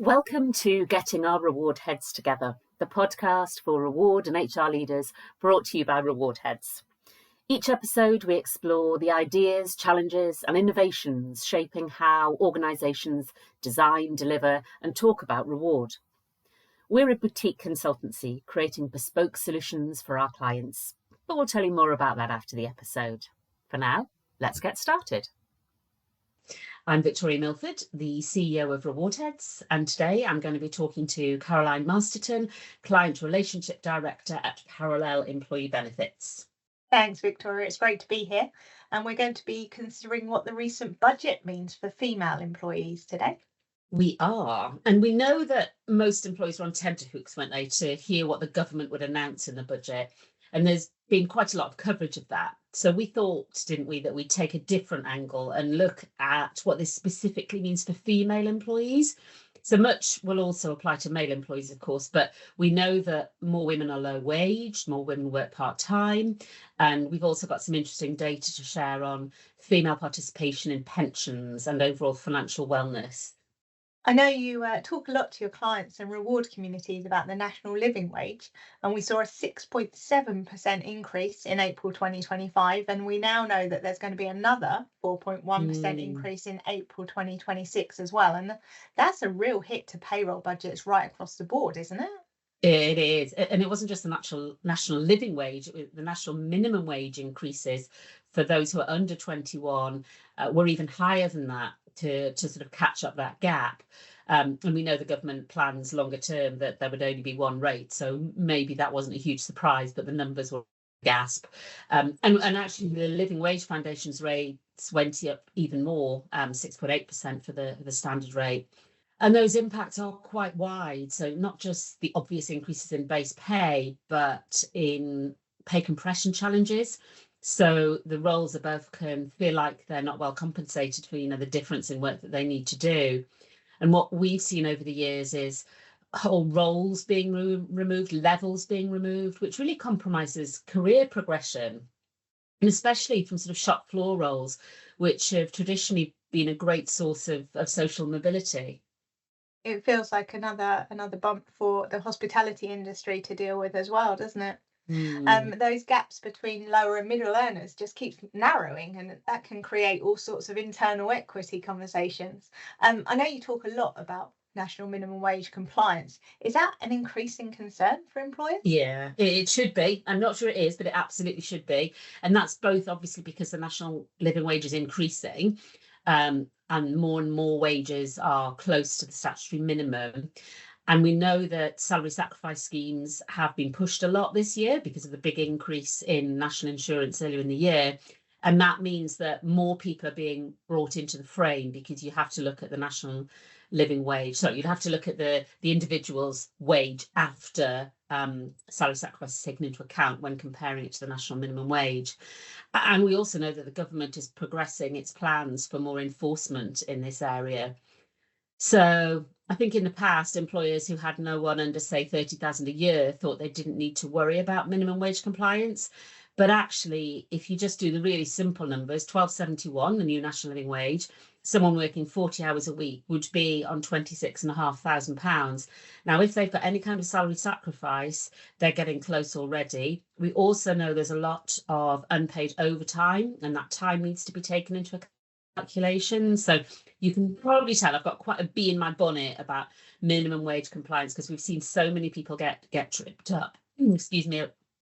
Welcome to Getting Our Reward Heads Together, the podcast for reward and HR leaders brought to you by Reward Heads. Each episode, we explore the ideas, challenges, and innovations shaping how organisations design, deliver, and talk about reward. We're a boutique consultancy creating bespoke solutions for our clients, but we'll tell you more about that after the episode. For now, let's get started. I'm Victoria Milford, the CEO of Reward Heads, and today I'm going to be talking to Caroline Masterton, Client Relationship Director at Parallel Employee Benefits. Thanks, Victoria. It's great to be here. And we're going to be considering what the recent budget means for female employees today. We are. And we know that most employees were on tenterhooks, weren't they, to hear what the government would announce in the budget. And there's been quite a lot of coverage of that. So we thought, didn't we, that we'd take a different angle and look at what this specifically means for female employees. So much will also apply to male employees, of course, but we know that more women are low wage, more women work part-time, and we've also got some interesting data to share on female participation in pensions and overall financial wellness. I know you talk a lot to your clients and reward communities about the national living wage, and we saw a 6.7% increase in April 2025, and we now know that there's going to be another 4.1% increase in April 2026 as well. And that's a real hit to payroll budgets right across the board, isn't it? It is. And it wasn't just the national living wage, the national minimum wage increases for those who are under 21 were even higher than that to sort of catch up that gap. And we know the government plans longer term that there would only be one rate. So maybe that wasn't a huge surprise, but the numbers were a gasp. And actually the Living Wage Foundation's rates went up even more, 6.8% for the standard rate. And those impacts are quite wide. So not just the obvious increases in base pay, but in pay compression challenges. So the roles above can feel like they're not well compensated for, the difference in work that they need to do. And what we've seen over the years is whole roles being removed, levels being removed, which really compromises career progression, and especially from sort of shop floor roles, which have traditionally been a great source of social mobility. It feels like another bump for the hospitality industry to deal with as well, doesn't it? Those gaps between lower and middle earners just keeps narrowing, and that can create all sorts of internal equity conversations. I know you talk a lot about national minimum wage compliance. Is that an increasing concern for employers? Yeah, it should be. I'm not sure it is, but it absolutely should be. And that's both obviously because the national living wage is increasing, and more wages are close to the statutory minimum. And we know that salary sacrifice schemes have been pushed a lot this year because of the big increase in national insurance earlier in the year. And that means that more people are being brought into the frame because you have to look at the national living wage. So you'd have to look at the individual's wage after salary sacrifice is taken into account when comparing it to the national minimum wage. And we also know that the government is progressing its plans for more enforcement in this area. So I think in the past, employers who had no one under, say, 30,000 a year thought they didn't need to worry about minimum wage compliance. But actually, if you just do the really simple numbers, £12.71, the new national living wage, someone working 40 hours a week would be on £26,500. Now, if they've got any kind of salary sacrifice, they're getting close already. We also know there's a lot of unpaid overtime, and that time needs to be taken into account. Calculation. So you can probably tell I've got quite a bee in my bonnet about minimum wage compliance because we've seen so many people get tripped up,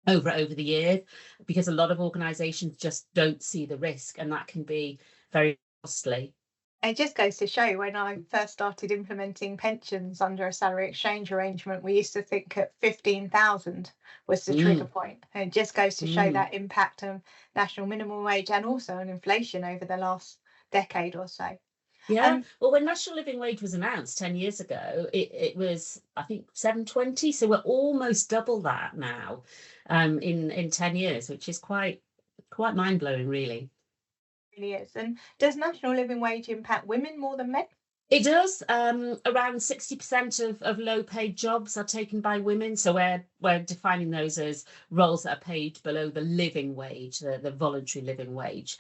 over the years, because a lot of organisations just don't see the risk, and that can be very costly. It just goes to show, when I first started implementing pensions under a salary exchange arrangement, we used to think at 15,000 was the trigger point. And it just goes to show that impact of national minimum wage and also on inflation over the last decade or so. Yeah. Well, when national living wage was announced 10 years ago, it was, I think, 720. So we're almost double that now in 10 years, which is quite mind-blowing, really. It really is. And does national living wage impact women more than men? It does. Around 60% of low-paid jobs are taken by women. So we're defining those as roles that are paid below the living wage, the voluntary living wage.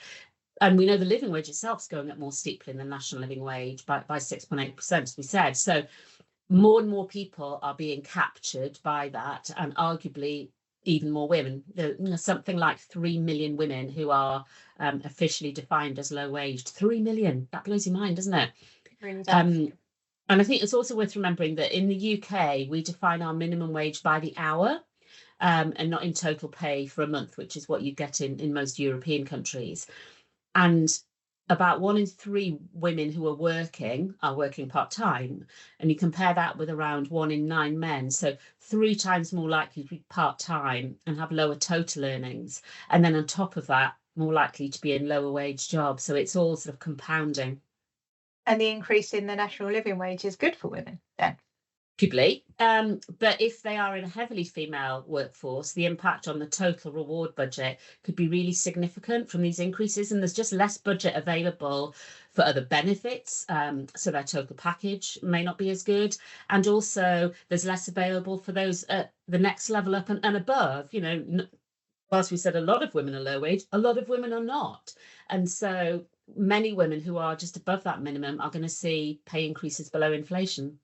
And we know the living wage itself is going up more steeply than the national living wage by 6.8%, as we said. So more and more people are being captured by that, and arguably even more women. There's something like 3 million women who are officially defined as low waged. 3 million. That blows your mind, doesn't it? It really does. And I think it's also worth remembering that in the UK, we define our minimum wage by the hour, and not in total pay for a month, which is what you get in most European countries. And about 1 in 3 women who are working part-time. And you compare that with around 1 in 9 men. So 3 times more likely to be part-time and have lower total earnings. And then on top of that, more likely to be in lower wage jobs. So it's all sort of compounding. And the increase in the national living wage is good for women then. Arguably, but if they are in a heavily female workforce, the impact on the total reward budget could be really significant from these increases, and there's just less budget available for other benefits, so their total package may not be as good, and also there's less available for those at the next level up and above. You know, whilst we said a lot of women are low wage, a lot of women are not, and so many women who are just above that minimum are going to see pay increases below inflation.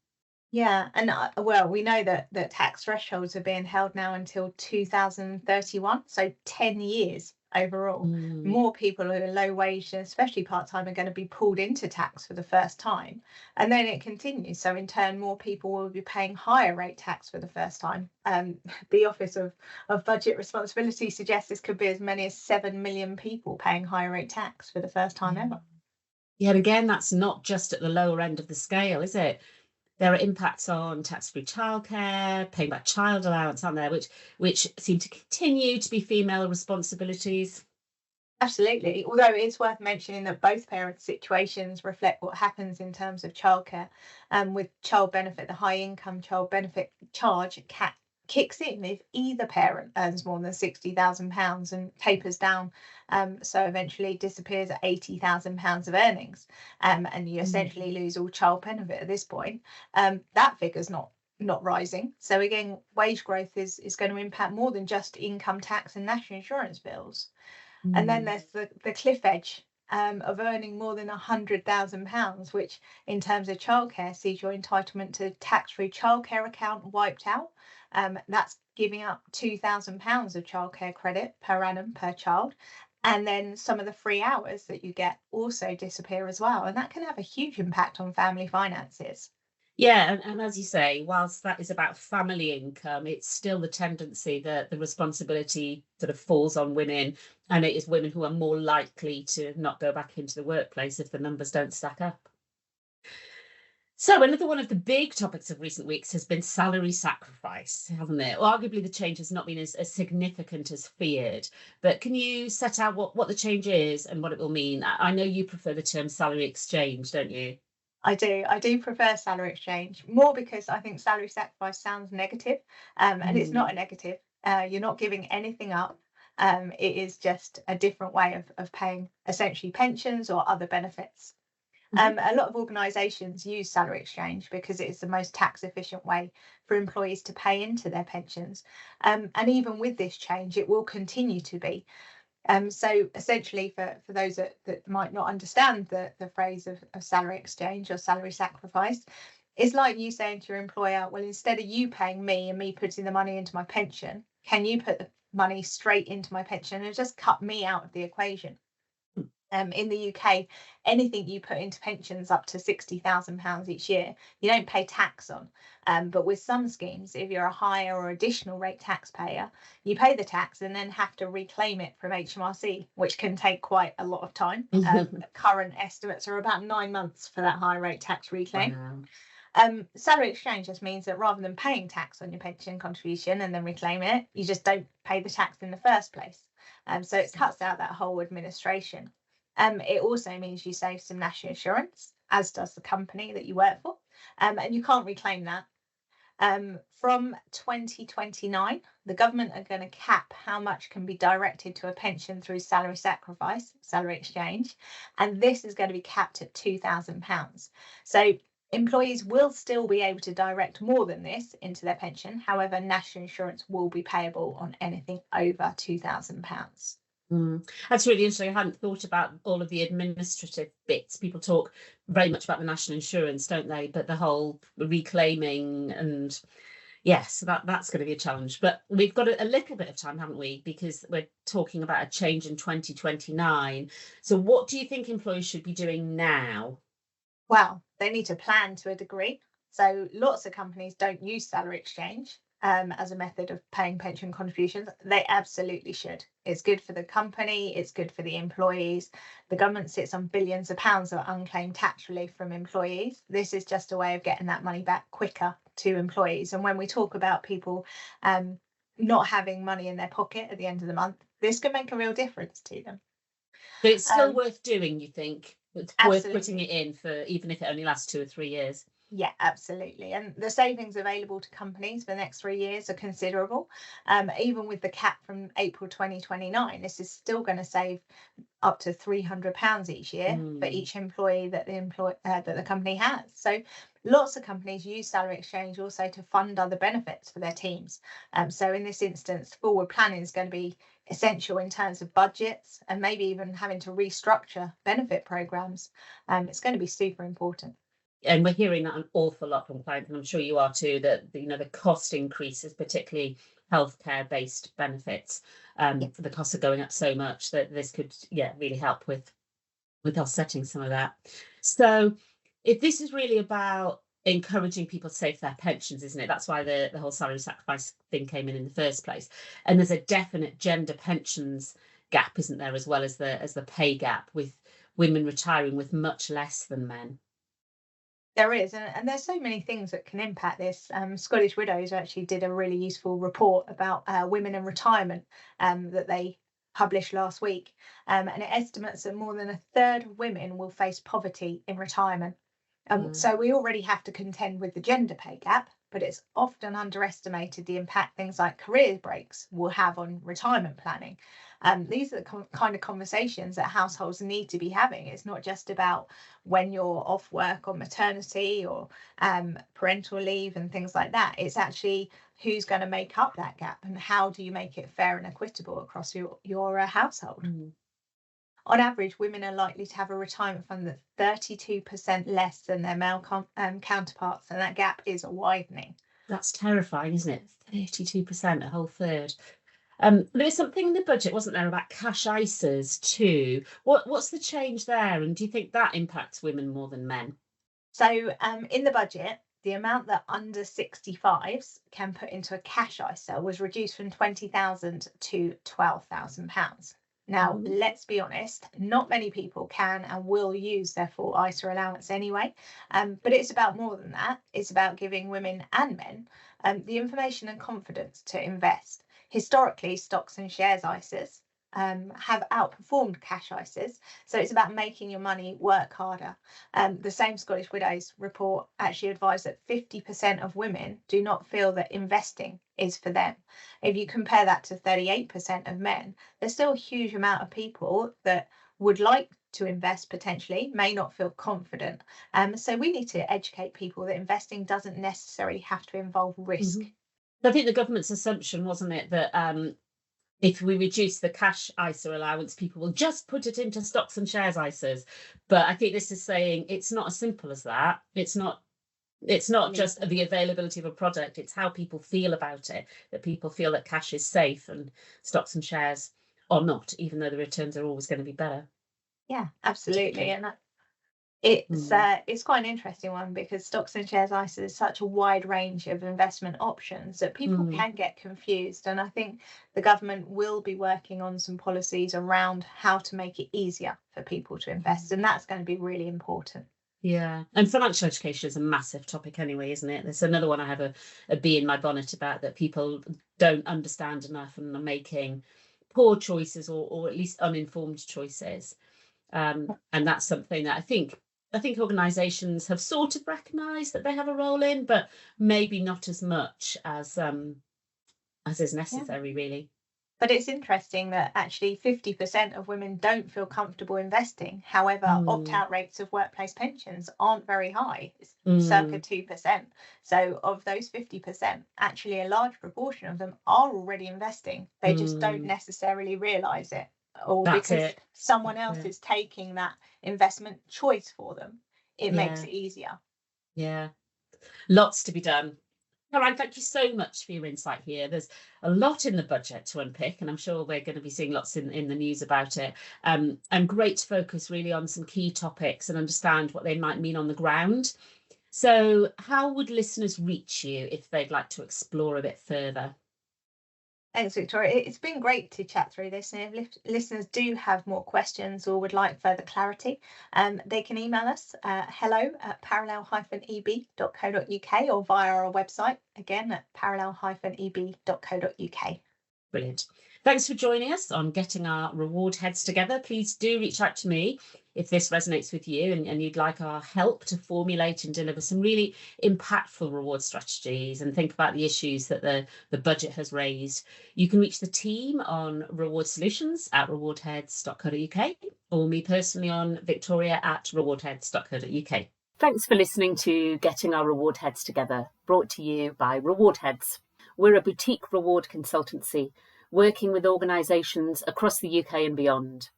Yeah, and well, we know that tax thresholds are being held now until 2031, so 10 years overall. More people who are low wage, and especially part-time, are going to be pulled into tax for the first time, and then it continues. So in turn, more people will be paying higher rate tax for the first time. The Office of Budget Responsibility suggests this could be as many as 7 million people paying higher rate tax for the first time ever. Yeah, and again, that's not just at the lower end of the scale, is it? There are impacts on tax-free childcare, paying back child allowance, aren't there, which seem to continue to be female responsibilities. Absolutely. Although it's worth mentioning that both parents' situations reflect what happens in terms of childcare. With child benefit, the high income child benefit charge kicks in if either parent earns more than £60,000 and tapers down, so eventually disappears at £80,000 of earnings, and you essentially lose all child benefit at this point. That figure's not rising. So again, wage growth is going to impact more than just income tax and national insurance bills. And then there's the cliff edge of earning more than £100,000, which in terms of childcare sees your entitlement to tax-free childcare account wiped out. That's giving up £2,000 of childcare credit per annum per child. And then some of the free hours that you get also disappear as well. And that can have a huge impact on family finances. Yeah, and as you say, whilst that is about family income, it's still the tendency that the responsibility sort of falls on women, and it is women who are more likely to not go back into the workplace if the numbers don't stack up. So another one of the big topics of recent weeks has been salary sacrifice, hasn't it? Well, arguably the change has not been as significant as feared, but can you set out what the change is and what it will mean? I know you prefer the term salary exchange, don't you? I do prefer salary exchange, more because I think salary sacrifice sounds negative, and it's not a negative. You're not giving anything up. It is just a different way of paying essentially pensions or other benefits. A lot of organisations use salary exchange because it is the most tax efficient way for employees to pay into their pensions. And even with this change, it will continue to be. So essentially, for those that might not understand the phrase of salary exchange or salary sacrifice, it's like you saying to your employer, well, instead of you paying me and me putting the money into my pension, can you put the money straight into my pension and just cut me out of the equation? In the UK, anything you put into pensions up to £60,000 each year, you don't pay tax on. But with some schemes, if you're a higher or additional rate taxpayer, you pay the tax and then have to reclaim it from HMRC, which can take quite a lot of time. Current estimates are about 9 months for that high rate tax reclaim. Wow. Salary exchange just means that rather than paying tax on your pension contribution and then reclaiming it, you just don't pay the tax in the first place. So it cuts out that whole administration. It also means you save some national insurance, as does the company that you work for, and you can't reclaim that. From 2029, the government are going to cap how much can be directed to a pension through salary sacrifice, salary exchange, and this is going to be capped at £2,000. So employees will still be able to direct more than this into their pension. However, national insurance will be payable on anything over £2,000. That's really interesting. I hadn't thought about all of the administrative bits. People talk very much about the national insurance, don't they? But the whole reclaiming and yes, so that's going to be a challenge. But we've got a little bit of time, haven't we? Because we're talking about a change in 2029. So what do you think employers should be doing now? Well, they need to plan to a degree. So lots of companies don't use salary exchange as a method of paying pension contributions. They absolutely should. It's good for the company, it's good for the employees. The government sits on billions of pounds of unclaimed tax relief from employees. This is just a way of getting that money back quicker to employees. And when we talk about people not having money in their pocket at the end of the month, this can make a real difference to them. But it's still worth doing, you think? It's Absolutely. Worth putting it in for, even if it only lasts 2 or 3 years. Yeah, absolutely. And the savings available to companies for the next 3 years are considerable. Even with the cap from April 2029, this is still going to save up to £300 each year for each employee that the company has. So lots of companies use salary exchange also to fund other benefits for their teams. So in this instance, forward planning is going to be essential in terms of budgets and maybe even having to restructure benefit programs. It's going to be super important. And we're hearing that an awful lot from clients, and I'm sure you are too, that the cost increases, particularly healthcare based benefits. The costs are going up so much that this could really help with offsetting some of that. So if this is really about encouraging people to save their pensions, isn't it? That's why the whole salary sacrifice thing came in the first place. And there's a definite gender pensions gap, isn't there, as well as the pay gap, with women retiring with much less than men. There is, and there's so many things that can impact this. Scottish Widows actually did a really useful report about women in retirement that they published last week, and it estimates that more than a third of women will face poverty in retirement. So we already have to contend with the gender pay gap, but it's often underestimated the impact things like career breaks will have on retirement planning. These are the kind of conversations that households need to be having. It's not just about when you're off work on maternity or parental leave and things like that. It's actually who's going to make up that gap and how do you make it fair and equitable across your household. On average, women are likely to have a retirement fund that's 32% less than their male counterparts, and that gap is widening. That's terrifying, isn't it? 32%, a whole third. There was something in the budget, wasn't there, about cash ISAs too? What's the change there, and do you think that impacts women more than men? So in the budget, the amount that under 65s can put into a cash ISA was reduced from £20,000 to £12,000. Now, let's be honest, not many people can and will use their full ISA allowance anyway, but it's about more than that. It's about giving women and men the information and confidence to invest. Historically, stocks and shares ISAs have outperformed cash ISAs, so it's about making your money work harder. The same Scottish Widows report actually advised that 50% of women do not feel that investing is for them. If you compare that to 38% of men, there's still a huge amount of people that would like to invest potentially, may not feel confident. So we need to educate people that investing doesn't necessarily have to involve risk. I think the government's assumption, wasn't it, that if we reduce the cash ISA allowance, people will just put it into stocks and shares ISAs. But I think this is saying it's not as simple as that. It's not just the availability of a product, it's how people feel about it, that people feel that cash is safe and stocks and shares are not, even though the returns are always going to be better. Yeah, absolutely. And it's quite an interesting one because stocks and shares ISA is such a wide range of investment options that people can get confused. And I think the government will be working on some policies around how to make it easier for people to invest. And that's going to be really important. Yeah, and financial education is a massive topic anyway, isn't it? There's another one I have a bee in my bonnet about, that people don't understand enough and are making poor choices or at least uninformed choices. And that's something that I think organisations have sort of recognised that they have a role in, but maybe not as much as is necessary, really. But it's interesting that actually 50% of women don't feel comfortable investing. However, opt-out rates of workplace pensions aren't very high. It's circa 2%. So of those 50%, actually a large proportion of them are already investing. They just don't necessarily realise it. or That's because it. someone else That's it. is taking that investment choice for them, it makes Yeah. it easier. Yeah. Lots to be done. Caroline, thank you so much for your insight here. There's a lot in the budget to unpick, and I'm sure we're going to be seeing lots in the news about it. And great to focus really on some key topics and understand what they might mean on the ground. So how would listeners reach you if they'd like to explore a bit further? Thanks, Victoria. It's been great to chat through this. And if listeners do have more questions or would like further clarity, they can email us hello@parallel-eb.co.uk or via our website, again at parallel-eb.co.uk. Brilliant. Thanks for joining us on Getting Our Reward Heads Together. Please do reach out to me if this resonates with you and you'd like our help to formulate and deliver some really impactful reward strategies and think about the issues that the budget has raised. You can reach the team on reward solutions at rewardheads.co.uk or me personally on victoria@rewardheads.co.uk. Thanks for listening to Getting Our Reward Heads Together, brought to you by Reward Heads. We're a boutique reward consultancy working with organisations across the UK and beyond.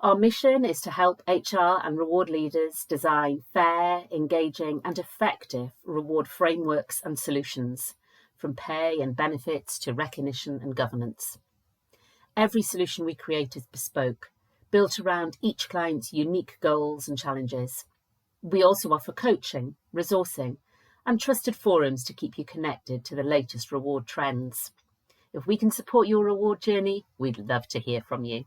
Our mission is to help HR and reward leaders design fair, engaging and effective reward frameworks and solutions, from pay and benefits to recognition and governance. Every solution we create is bespoke, built around each client's unique goals and challenges. We also offer coaching, resourcing, and trusted forums to keep you connected to the latest reward trends. If we can support your reward journey, we'd love to hear from you.